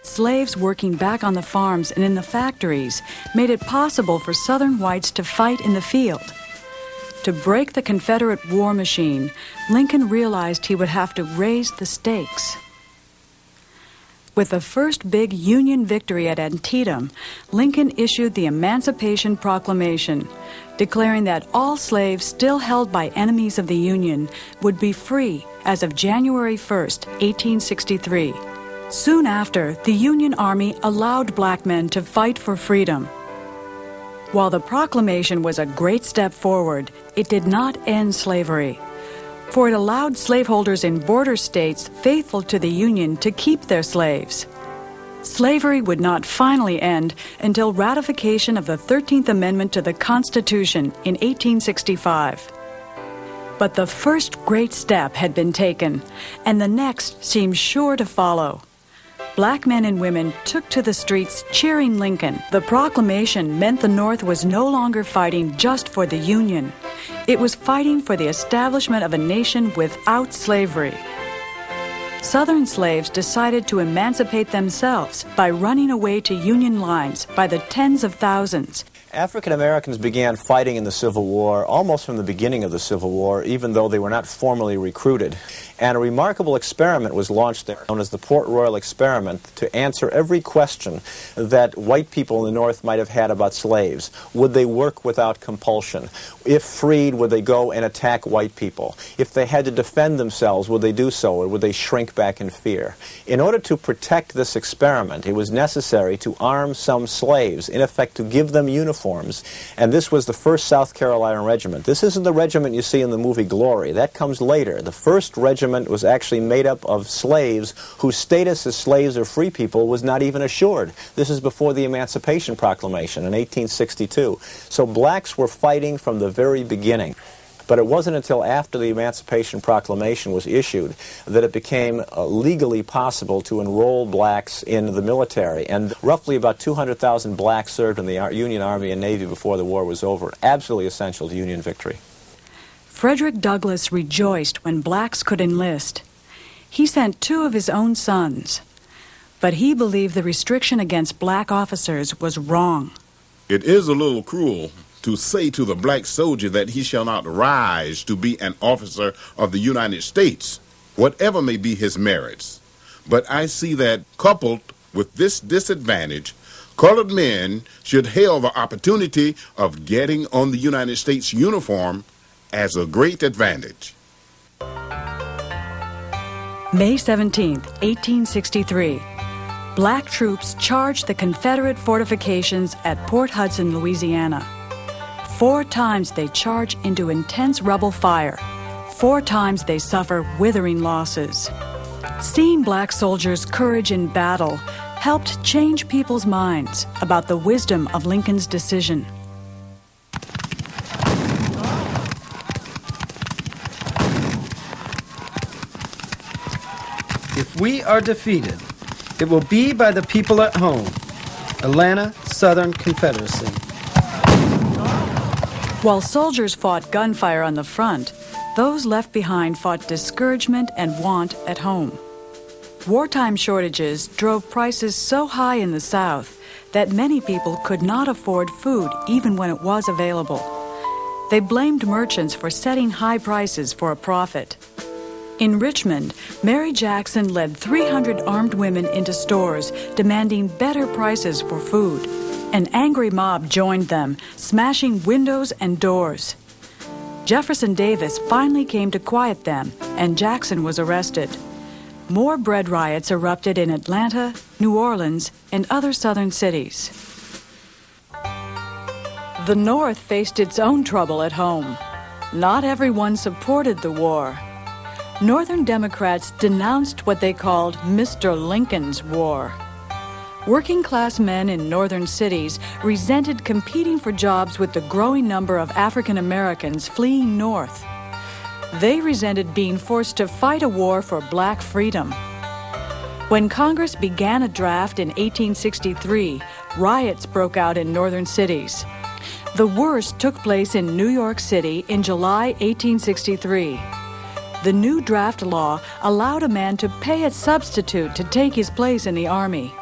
Slaves working back on the farms and in the factories made it possible for Southern whites to fight in the field. To break the Confederate war machine, Lincoln realized he would have to raise the stakes. With the first big Union victory at Antietam, Lincoln issued the Emancipation Proclamation, declaring that all slaves still held by enemies of the Union would be free as of January 1st, 1863. Soon after, the Union Army allowed black men to fight for freedom. While the proclamation was a great step forward, it did not end slavery, for it allowed slaveholders in border states faithful to the Union to keep their slaves. Slavery would not finally end until ratification of the 13th Amendment to the Constitution in 1865. But the first great step had been taken, and the next seemed sure to follow. Black men and women took to the streets cheering Lincoln. The proclamation meant the North was no longer fighting just for the Union. It was fighting for the establishment of a nation without slavery. Southern slaves decided to emancipate themselves by running away to Union lines by the tens of thousands. African Americans began fighting in the Civil War almost from the beginning of the Civil War, even though they were not formally recruited. And a remarkable experiment was launched there, known as the Port Royal Experiment, to answer every question that white people in the North might have had about slaves. Would they work without compulsion? If freed, would they go and attack white people? If they had to defend themselves, would they do so, or would they shrink back in fear? In order to protect this experiment, it was necessary to arm some slaves, in effect to give them uniforms. And this was the 1st South Carolina Regiment. This isn't the regiment you see in the movie Glory. That comes later. The 1st Regiment was actually made up of slaves whose status as slaves or free people was not even assured. This is before the Emancipation Proclamation in 1862. So blacks were fighting from the very beginning. But it wasn't until after the Emancipation Proclamation was issued that it became legally possible to enroll blacks in the military. And roughly about 200,000 blacks served in the Union Army and Navy before the war was over. Absolutely essential to Union victory. Frederick Douglass rejoiced when blacks could enlist. He sent 2 of his own sons, but he believed the restriction against black officers was wrong. It is a little cruel to say to the black soldier that he shall not rise to be an officer of the United States, whatever may be his merits. But I see that coupled with this disadvantage, colored men should hail the opportunity of getting on the United States uniform as a great advantage. May 17, 1863. Black troops charged the Confederate fortifications at Port Hudson, Louisiana. 4 times they charge into intense rebel fire. 4 times they suffer withering losses. Seeing black soldiers' courage in battle helped change people's minds about the wisdom of Lincoln's decision. If we are defeated, it will be by the people at home. Atlanta Southern Confederacy. While soldiers fought gunfire on the front, those left behind fought discouragement and want at home. Wartime shortages drove prices so high in the South that many people could not afford food even when it was available. They blamed merchants for setting high prices for a profit. In Richmond, Mary Jackson led 300 armed women into stores demanding better prices for food. An angry mob joined them, smashing windows and doors. Jefferson Davis finally came to quiet them, and Jackson was arrested. More bread riots erupted in Atlanta, New Orleans, and other southern cities. The North faced its own trouble at home. Not everyone supported the war. Northern Democrats denounced what they called Mr. Lincoln's War. Working-class men in northern cities resented competing for jobs with the growing number of African Americans fleeing north. They resented being forced to fight a war for black freedom. When Congress began a draft in 1863, riots broke out in northern cities. The worst took place in New York City in July 1863. The new draft law allowed a man to pay a substitute to take his place in the Army.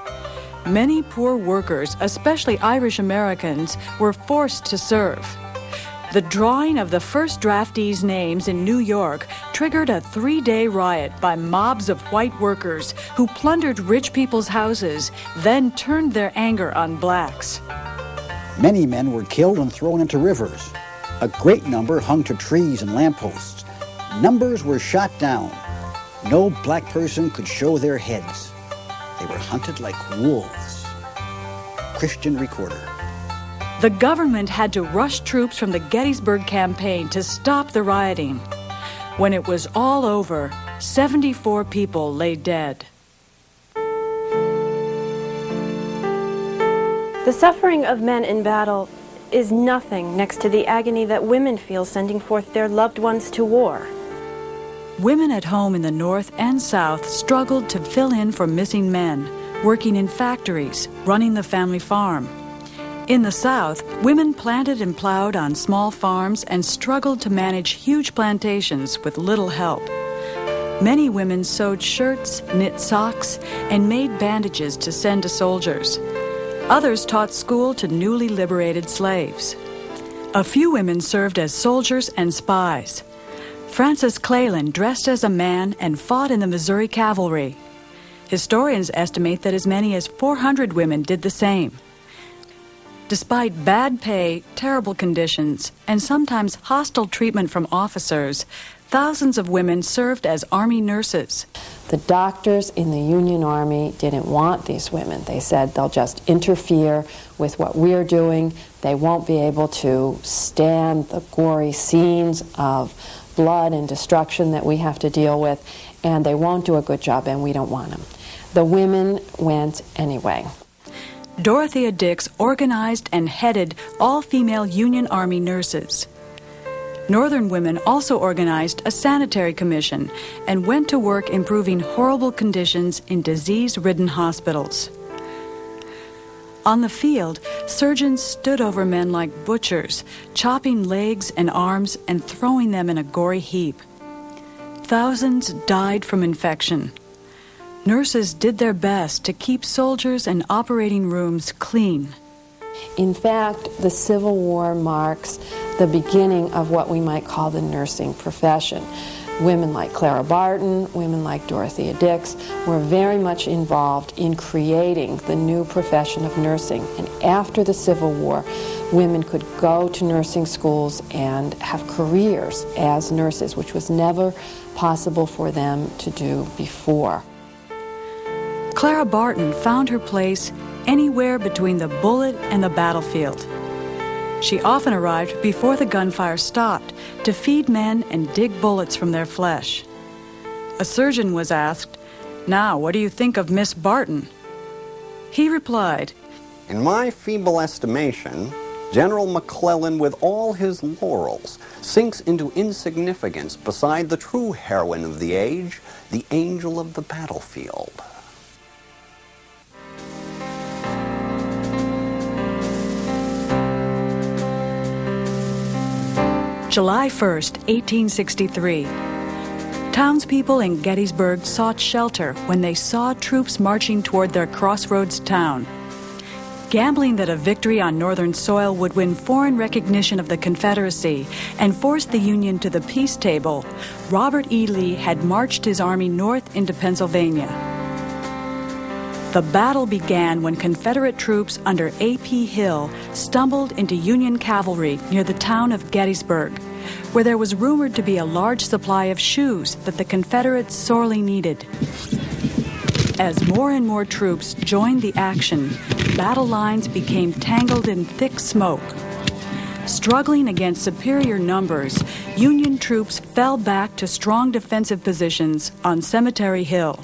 Many poor workers, especially Irish Americans, were forced to serve. The drawing of the first draftees' names in New York triggered a 3-day riot by mobs of white workers who plundered rich people's houses, then turned their anger on blacks. Many men were killed and thrown into rivers. A great number hung to trees and lampposts. Numbers were shot down. No black person could show their heads. They were hunted like wolves. Christian Recorder. The government had to rush troops from the Gettysburg Campaign to stop the rioting. When it was all over, 74 people lay dead. The suffering of men in battle is nothing next to the agony that women feel sending forth their loved ones to war. Women at home in the North and South struggled to fill in for missing men, working in factories, running the family farm. In the South, women planted and plowed on small farms and struggled to manage huge plantations with little help. Many women sewed shirts, knit socks, and made bandages to send to soldiers. Others taught school to newly liberated slaves. A few women served as soldiers and spies. Frances Cleland dressed as a man and fought in the Missouri Cavalry. Historians estimate that as many as 400 women did the same. Despite bad pay, terrible conditions, and sometimes hostile treatment from officers, thousands of women served as Army nurses. The doctors in the Union Army didn't want these women. They said they'll just interfere with what we're doing. They won't be able to stand the gory scenes of blood and destruction that we have to deal with, and they won't do a good job, and we don't want them. The women went anyway. Dorothea Dix organized and headed all-female Union Army nurses. Northern women also organized a sanitary commission and went to work improving horrible conditions in disease-ridden hospitals. On the field, surgeons stood over men like butchers, chopping legs and arms and throwing them in a gory heap. Thousands died from infection. Nurses did their best to keep soldiers and operating rooms clean. In fact, the Civil War marks the beginning of what we might call the nursing profession. Women like Clara Barton, women like Dorothea Dix were very much involved in creating the new profession of nursing. And after the Civil War, women could go to nursing schools and have careers as nurses, which was never possible for them to do before. Clara Barton found her place anywhere between the bullet and the battlefield. She often arrived before the gunfire stopped to feed men and dig bullets from their flesh. A surgeon was asked, "Now, what do you think of Miss Barton?" He replied, "In my feeble estimation, General McClellan, with all his laurels, sinks into insignificance beside the true heroine of the age, the angel of the battlefield." July 1st, 1863. Townspeople in Gettysburg sought shelter when they saw troops marching toward their crossroads town. Gambling that a victory on Northern soil would win foreign recognition of the Confederacy and force the Union to the peace table, Robert E. Lee had marched his army north into Pennsylvania. The battle began when Confederate troops under A.P. Hill stumbled into Union cavalry near the town of Gettysburg, where there was rumored to be a large supply of shoes that the Confederates sorely needed. As more and more troops joined the action, battle lines became tangled in thick smoke. Struggling against superior numbers, Union troops fell back to strong defensive positions on Cemetery Hill.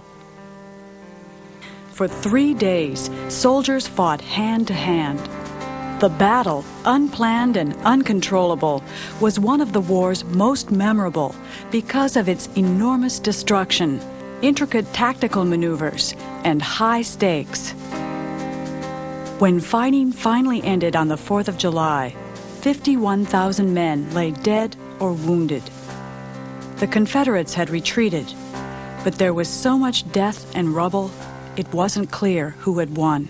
For 3 days, soldiers fought hand to hand. The battle, unplanned and uncontrollable, was one of the war's most memorable because of its enormous destruction, intricate tactical maneuvers, and high stakes. When fighting finally ended on the 4th of July, 51,000 men lay dead or wounded. The Confederates had retreated, but there was so much death and rubble, it wasn't clear who had won.